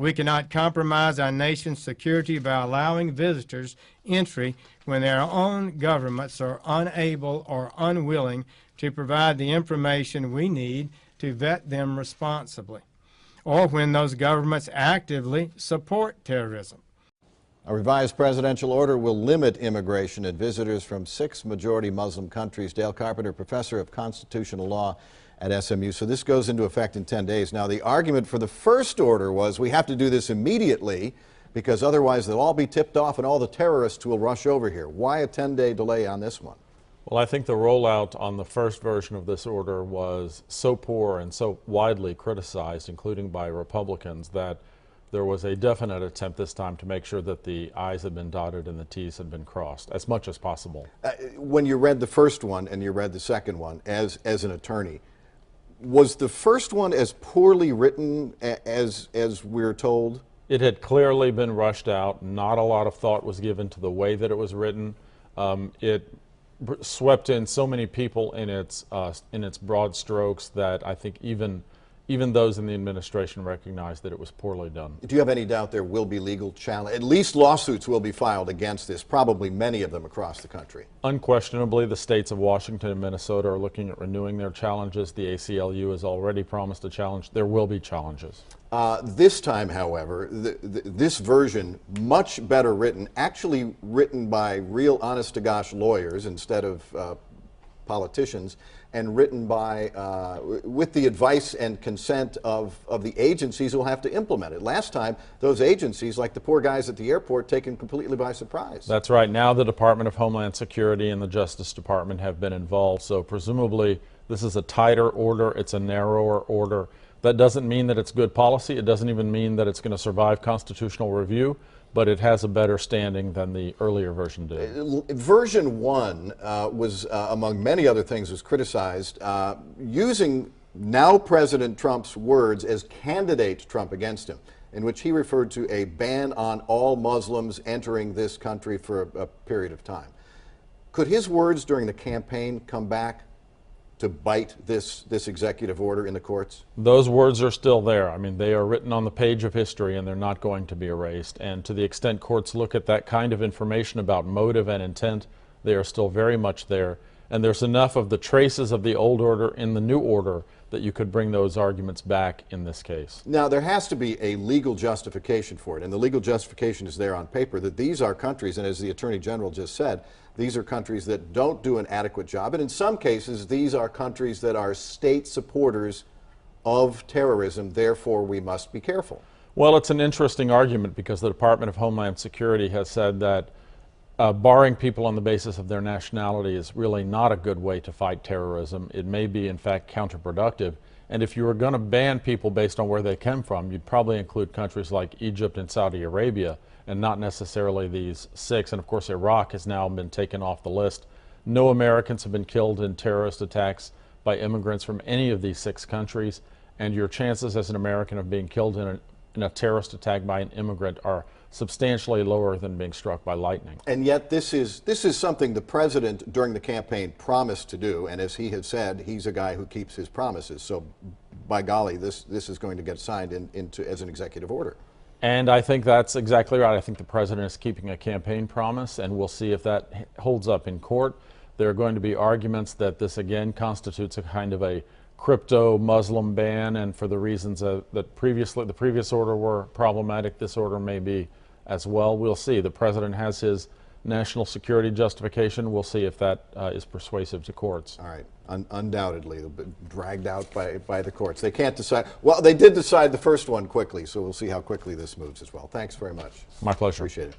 We cannot compromise our nation's security by allowing visitors entry when their own governments are unable or unwilling to provide the information we need to vet them responsibly, or when those governments actively support terrorism. A revised presidential order will limit immigration and visitors from 6 majority Muslim countries. Dale Carpenter, professor of constitutional law at SMU. So this goes into effect in 10 days. Now, the argument for the first order was we have to do this immediately because otherwise they'll all be tipped off and all the terrorists will rush over here. Why a 10-day delay on this one? Well, I think the rollout on the first version of this order was so poor and so widely criticized, including by Republicans, that there was a definite attempt this time to make sure that the I's had been dotted and the T's had been crossed as much as possible. When you read the first one and you read the second one as an attorney, was the first one as poorly written as we're told? It had clearly been rushed out. Not a lot of thought was given to the way that it was written. It swept in so many people in its broad strokes that I think even those in the administration recognized that it was poorly done. Do you have any doubt there will be legal challenge? At least lawsuits will be filed against this, probably many of them across the country. Unquestionably, the states of Washington and Minnesota are looking at renewing their challenges. The ACLU has already promised a challenge. There will be challenges. This time, however, this version, much better written, actually written by real honest-to-gosh lawyers instead of politicians, and written by, with the advice and consent of the agencies who will have to implement it. Last time, those agencies, like the poor guys at the airport, taken completely by surprise. That's right. Now the Department of Homeland Security and the Justice Department have been involved, so presumably this is a tighter order, it's a narrower order. That doesn't mean that it's good policy. It doesn't even mean that it's going to survive constitutional review, but it has a better standing than the earlier version did. Version 1 was, among many other things, was criticized using now President Trump's words as candidate Trump against him, in which he referred to a ban on all Muslims entering this country for a period of time. Could his words during the campaign come back to bite this executive order in the courts? Those words are still there. I mean, they are written on the page of history and they're not going to be erased. And to the extent courts look at that kind of information about motive and intent, they are still very much there. And there's enough of the traces of the old order in the new order that you could bring those arguments back in this case. Now, there has to be a legal justification for it, and the legal justification is there on paper, that these are countries, and as the Attorney General just said, these are countries that don't do an adequate job, and in some cases, these are countries that are state supporters of terrorism, therefore we must be careful. Well, it's an interesting argument because the Department of Homeland Security has said that barring people on the basis of their nationality is really not a good way to fight terrorism. It may be, in fact, counterproductive. And if you were going to ban people based on where they came from, you'd probably include countries like Egypt and Saudi Arabia, and not necessarily these 6. And of course, Iraq has now been taken off the list. No Americans have been killed in terrorist attacks by immigrants from any of these 6 countries. And your chances as an American of being killed in a terrorist attack by an immigrant are substantially lower than being struck by lightning. And yet this is something the president during the campaign promised to do, and as he had said, he's a guy who keeps his promises. So by golly, this is going to get signed into as an executive order. And I think that's exactly right. I think the president is keeping a campaign promise, and we'll see if that holds up in court. There are going to be arguments that this again constitutes a kind of a crypto-Muslim ban, and for the reasons that the previous order were problematic, this order may be as well. We'll see. The president has his national security justification. We'll see if that is persuasive to courts. All right. Undoubtedly, they'll be dragged out by the courts. They can't decide. Well, they did decide the first one quickly, so we'll see how quickly this moves as well. Thanks very much. My pleasure. Appreciate it.